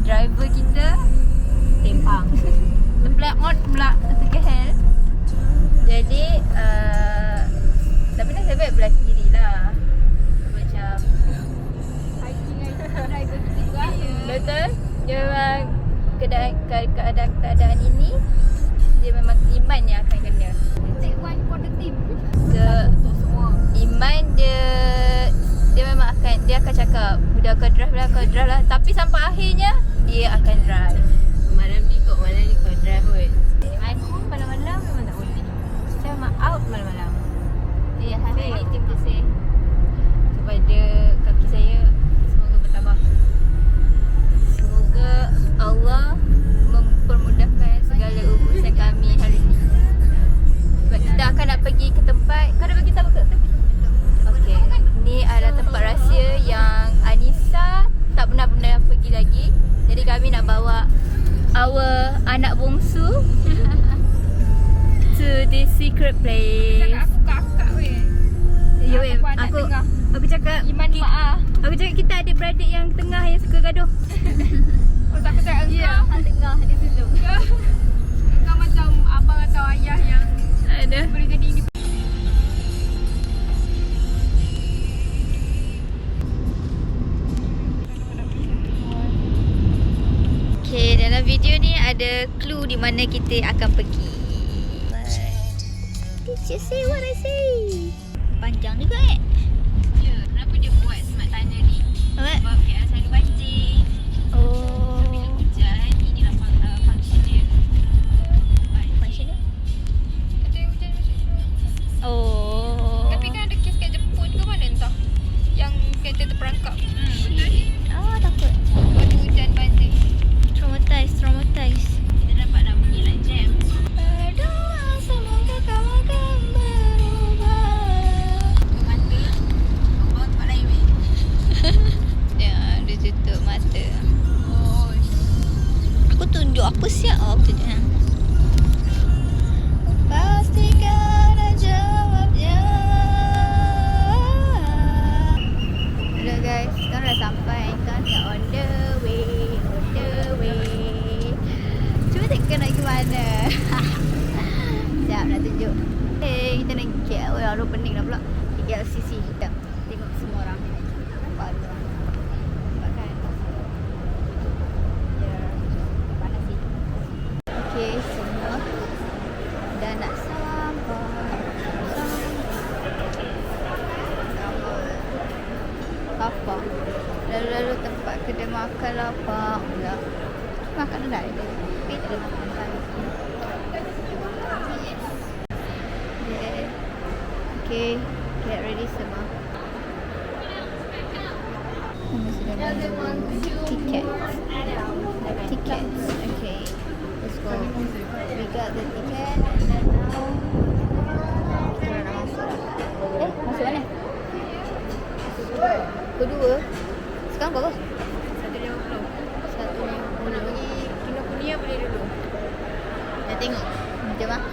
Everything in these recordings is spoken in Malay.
driver kita Tempang. terpelakot pula terkehel. Jadi tapi nasib baik belah kiri lah. Macam Hiking driver kita juga. betul. Dia memang keadaan ini dia memang Iman yang akan kena. Take one for the team. Untuk semua. Iman dia memang akan cakap budak kau drive lah. Tapi sampai akhirnya dia akan drive. Malam ni kau drive kot. Aku malam-malam memang tak boleh. Saya memang out malam-malam. Ya, hari ni tim to say kepada kaki saya, semoga bertabah. Semoga Allah mempermudahkan segala urusan kami hari ni. Sebab kita akan nak pergi ke tempat. Kau dah bagi tahu ke? Okey. Ni adalah tempat rahsia yang Anissa tak pernah pergi lagi. Jadi kami nak bawa our anak bongsu to this secret place. Cakap aku kakak weh. Ya weh, Aku anak tengah. aku cakap Iman maaf. Aku cakap kita adik-beradik yang tengah yang suka gaduh. Oh, aku cakap engkau. Hal tengah di situ. Engkau macam abang atau ayah yang Ada. boleh jadi ini. Okay, dalam video ni ada clue di mana kita akan pergi. Did you see what I say? Panjang juga Ya, kenapa dia buat smart tunnel ni? Apa? Sebab KL selalu banjir. Oh. Bila hujan, inilah function dia. Function dia? Ada hujan macam tu. Oh. Tapi kan ada kes kat Jepun ke mana entah. Yang kereta terperangkap. Betul. Ah, takut. Waktu hujan banjir. Traumatized. Kita dapatlah mengelak jam. Berdoa semoga kau akan berubah. Buka mata. Kau bawa tempat lain weh. Ya, dia tutup mata. Oh. Aku tunjuk apa siap aku tunjuk. Pastikan ada jawabnya. Hello guys, sekarang dah sampai. Sekarang dah on the way. Cuba tengok nak ke mana. Sekejap nak tunjuk. Kita nak pergi KL. Oh, baru pening dah pula. KLCC kita. Tengok semua orang. Nampak ada orang. Nampak kan? Ya, panas sih. Okay, semua dah nak sampai. Lapar. Lalu-lalu tempat kedai makan lapar pula. Makan dah ada. Tapi tak ada makan. Yeah. Okay, get ready semua. Kami sudah menunggu tickets. Okay, let's go. We got the ticket and then now kita dah nak masuk. Masuk mana? Kedua. Sekarang berapa? 150. 150. Nak pergi Kinokuniya boleh dulu. Nak tengok. Jom ah.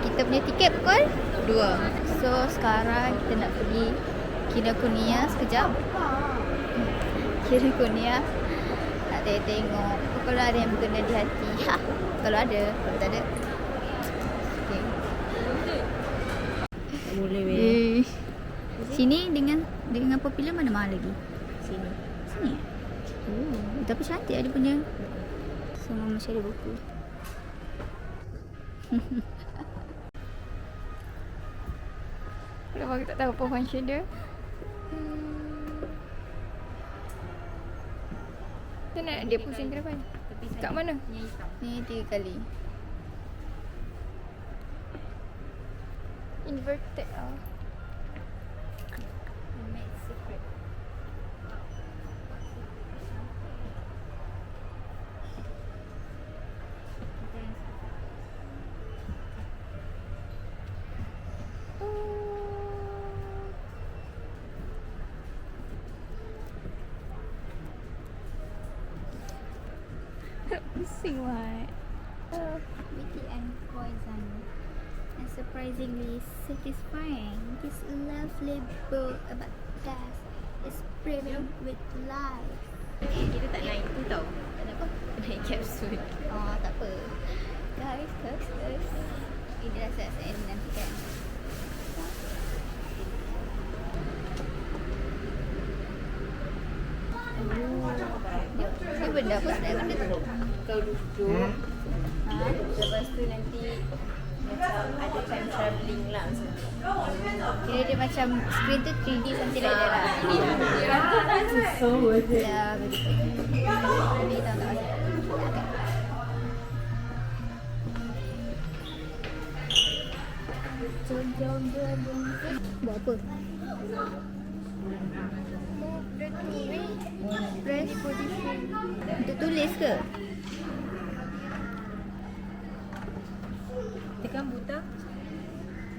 Kita punya tiket pukul 2. So sekarang kita nak pergi Kinokuniya sekejap. Kinokuniya. Nak tengok. Kalau ada yang berkenan di hati. Ha. Kalau ada. Kalau tak ada. Okay. Boleh weh. Sini dengan popular mana mahal lagi? Sini. Sini. Oh, tapi cantik dia punya. Semua macam ada buku. Kalau aku tak tahu apa function dia. Kita nak dia pusing ke depan. Kat mana? Ni 3 kali. Inverted lah. Pusing what? Witty and poison. And surprisingly satisfying. This lovely book about death is premium with life. Kita tak naik tu tau. Kenapa? Naik kapsul. Oh, tak apa. Guys. Inilah saat-saat yang dinantikan. Ni benda apa sebenarnya benda tu? Kau duduk. Lepas tu nanti macam ada time travelling lah macam tu. Kira dia macam screen tu 3D something like that lah. So worth it. Ya, begitu. Nanti kita tak masuk. Jom. Buat apa? Press position. Untuk tulis ke? Tekan butang.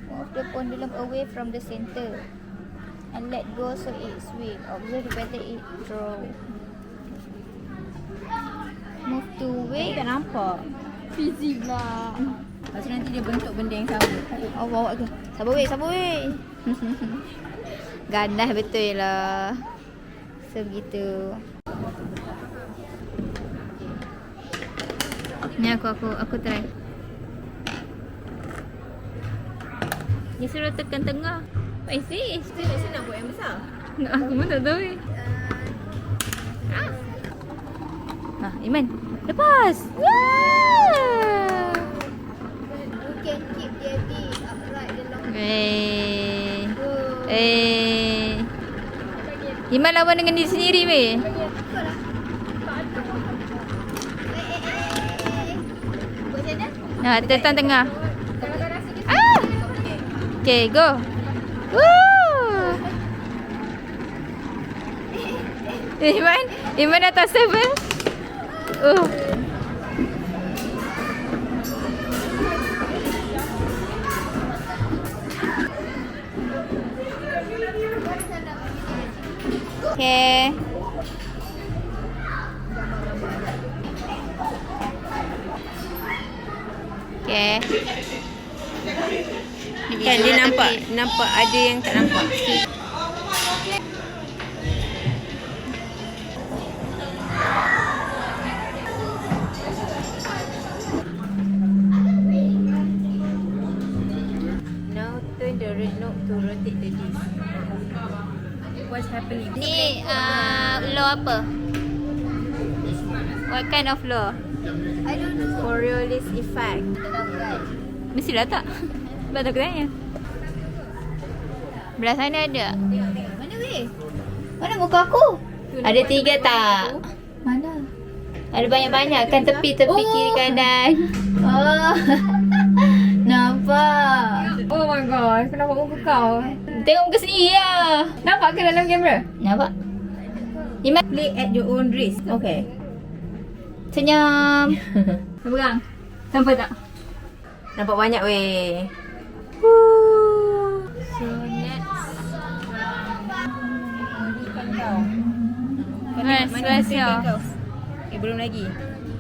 Move the pendulum away from the center and let go so it swing. Observe whether it draw. Move to way. Tak nampak. Busy lah. Lepas tu nanti dia bentuk benda yang sama. Oh, bawa ke? Sabar weh. Ganas betul lah. So begitu. Ni aku try. Dia suruh tekan tengah. What is this? Saya nak buat yang besar. Aku pun tak tahu eh. Iman. Lepas. You can keep the head upright Iman lawan dengan diri sendiri weh. Tekan tengah. Okay, go. Woo! Iman atas level. Okay. Okay. Kan dia nampak ada yang tak nampak. Now turn the red knob to rotate the disc. What's happening? Ni law apa? What kind of law? I don't know. Coriolis effect. Mestilah tak. Sebab tu aku tanya. Belah sana ada. Mana weh? Mana muka aku? Ada 3 tak? Mana? Ada banyak-banyak kan tepi-tepi kiri kanan. Oh. Nampak. Oh my god, kenapa muka kau? Tengok muka sendiri lah. Nampak ke dalam kamera? Nampak? Iman. Play at your own risk. Okay. Senyum. Pegang. Nampak tak? Nampak banyak weh. So next. Rest ya. Belum lagi.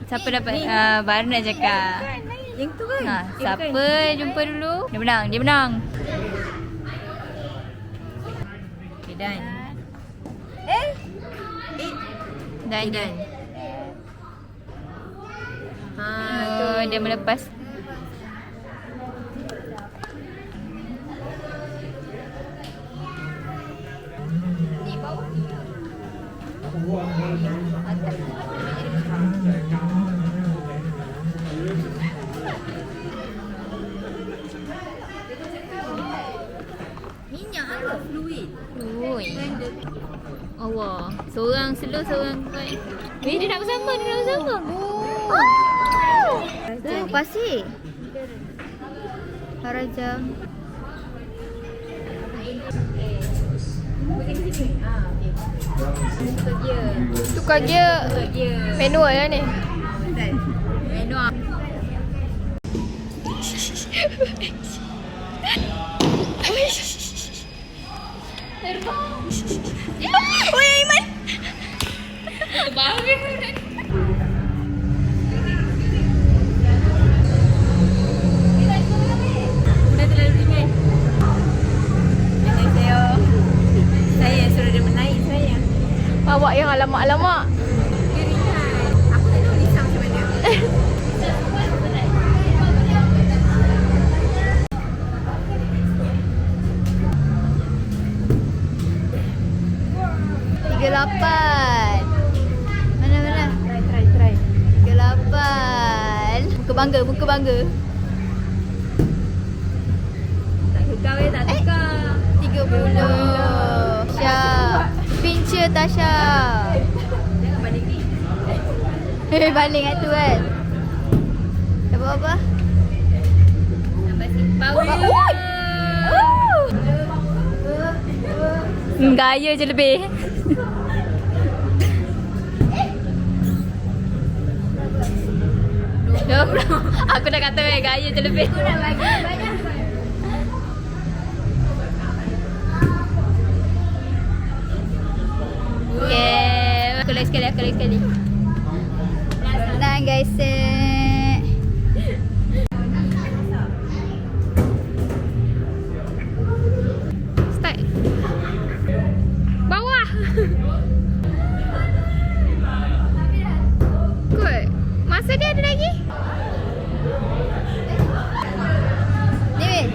Siapa dapat? Baru nak cakap. Yang tu kan? Siapa jumpa dulu? Dia menang. Okay, done. Dan dia melepas. Minyak apa? Fluid. Oi. Allah. Seorang slow, seorang kuat. Dia nak bersama. Oh, pasir. Harajam. Tukar gear manual lah ni. Manual. Oh, ya Iman. Dah terlalu ringan. Jangan saya suruh dia menaik saya. Awak yang alamak Alamak. Aku tak tahu Lisa macam mana. Tiga lapan. Mana? Try. 38. Muka bangga. Tak tukar tak tukar. 30. Tasha. Pincher Tasha. Jangan balik ni. Baling kat tu kan. Tak apa-apa. Nampak simpau. Gaya je lebih. Aku dah kata gaya je lebih. Aku nak bagi banyak. Okay. Aku lagi sekali. Nah guys. Start. Bawah. Good. Masa dia ada lagi? Ni weh.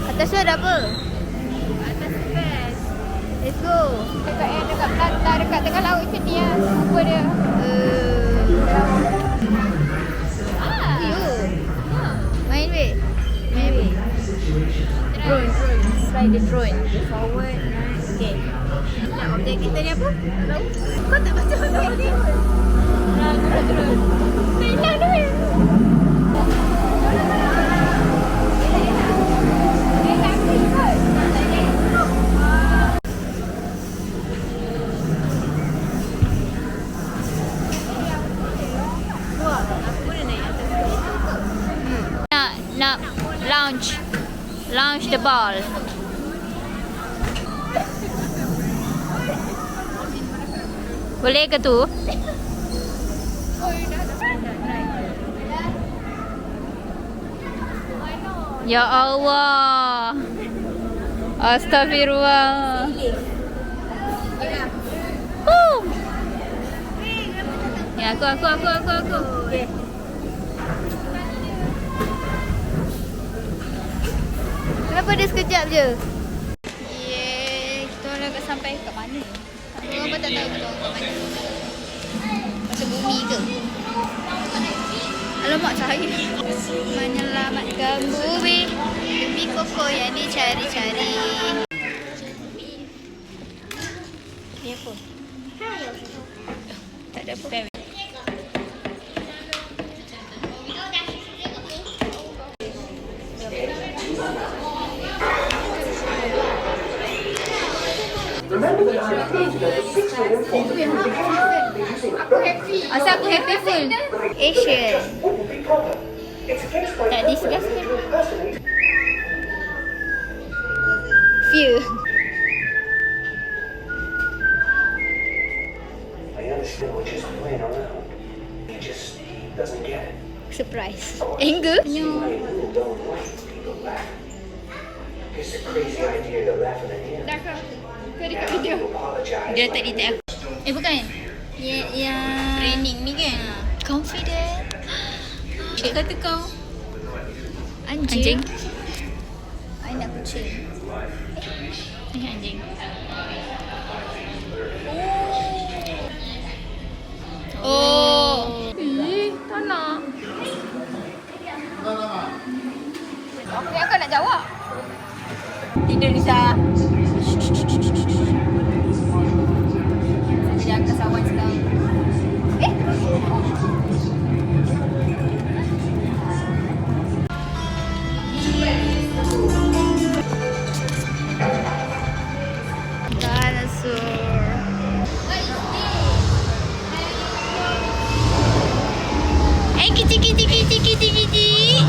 Atas tu ada apa? Atas best. Let's go. Dekat pantai, dekat tengah laut macam ni lah. Rupa dia. You. Main weh. Drone. Try the drone. Forward, nice. Okay. Nak objek kita ni apa? Tahu? Kau tak baca tahu ni? Terus. Tak hilang dia. Nak launch the ball. Boleh ke tu? Ya Allah. Astagfirullah. Ya aku. Okay. Kenapa dia sekejap je? Yeay, kita orang dah sampai kat mana? Orang pun tak tahu kita orang kat mana. Pasal bumi ke? Alamak cahaya. Menyelamatkan bumi demi koko yang dicari-cari. Ni apa? Tak ada apa. Remember that I told you that the 6 million people using Asal aku happy full. Asian. what will be proper. It's a case by Tak disgusting. personally. Fear. I understand we're just playing around. He just doesn't get it. Surprise. Anger? See, I really don't like people laughing. It's a crazy idea to laugh at him. Dah ke? Kau dekat video. To apologize. Dia tak detect aku. Bukan. Yang training ni kan. Confident. Cik kata kau Anjing. I nak kucing. Ni anjing. Oh. Tak nak. Apa yang kau nak jawab? Tidur Lisa. Saya jaga kawan sekarang. Dinosaur. Kicik.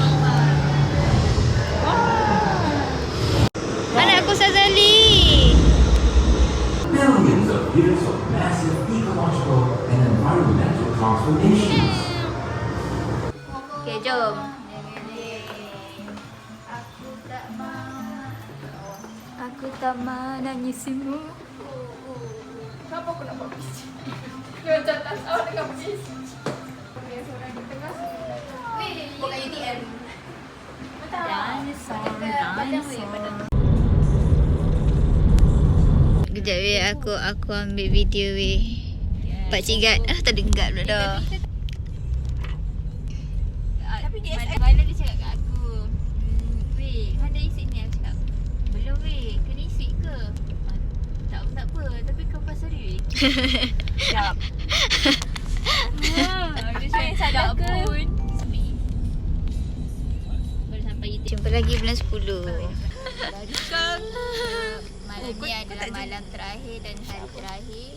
Anak aku Sazali. Millions of years of massive ecological and environmental transformations. Okay, jom. Aku pertama nangis semua. Kenapa aku nak buat biji? Dia macam tak tahu dengan biji. Dia seorang di tengah. Bukan UTM. Kejap weh, aku ambil video weh. Pakcik Gad terdengar pula dah. Tapi dia mana dia cakap kat aku, weh, ada isi ni. Aku cakap, belum weh, kena isi ke? Tak apa, tapi kau pasal weh. Sekejap. Dia cakap sedap pun. Baru sampai itu. Jumpa lagi bulan 10. Malam ni adalah malam terakhir dan hari terakhir.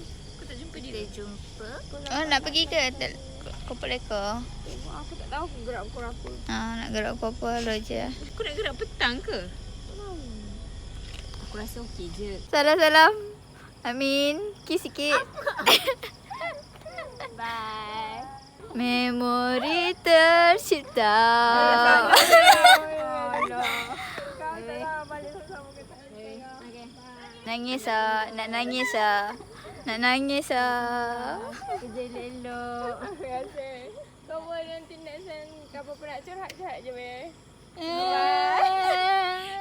Kita jumpa. Oh, nak pergi ke Kopok Leko? Aku tak tahu aku gerak pukul apa. Nak gerak apa-apa lo je. Aku nak gerak petang ke? Aku rasa okey je. Salam. Amin. Kiss sikit. Bye. Memori tercipta. Nangis ah, nak nangis ah. Nak nangis ah. Kerja elok. Rasa kau boleh nanti next time kau apa nak curhat je weh.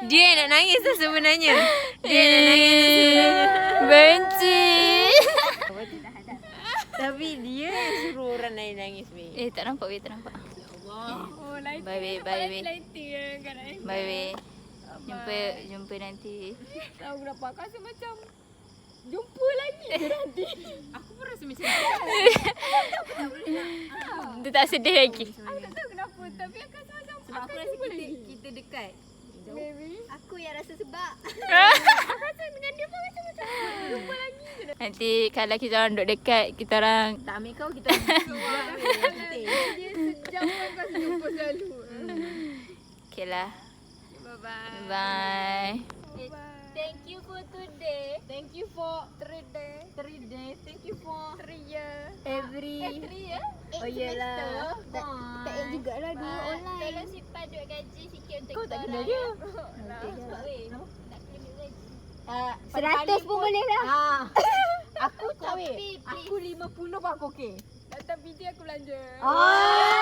Dia nak nangis lah sebenarnya. Dia nak nangis. Benci. Tapi dia yang suruh orang lain nangis weh. Tak nampak weh, tak nampak. Oh, lain. Bye weh, bye weh. Lighting kan lain. Bye weh. Jumpa nanti. Tahu kenapa aku rasa macam jumpa lagi je nanti. Aku pun rasa macam Dia tak sedih lagi. Aku tak tahu kenapa tapi aku rasa macam sebab aku rasa kita dekat. maybe. Aku yang rasa sebab. Aku rasa dengan dia pun macam jumpa lagi je. Nanti kalau kita orang duduk dekat, kita orang Tak ambil kau kita keluar. Dia sejam kan aku rasa jumpa selalu. okay lah. Bye-bye. Bye. Thank you for today. Thank you for 3 days. 3 days. Thank you for 3 years. every. 3 years? Oh yelah. Tak jugalah dua online. Tolong simpan duit gaji sikit untuk Kau tak kita kenal orang. dia? Sebab weh, nak claim duit gaji. 100 pun boleh lah. Aku tak Tapi, weh. Aku 50 pun aku okey. Datang video aku belanja. Ah.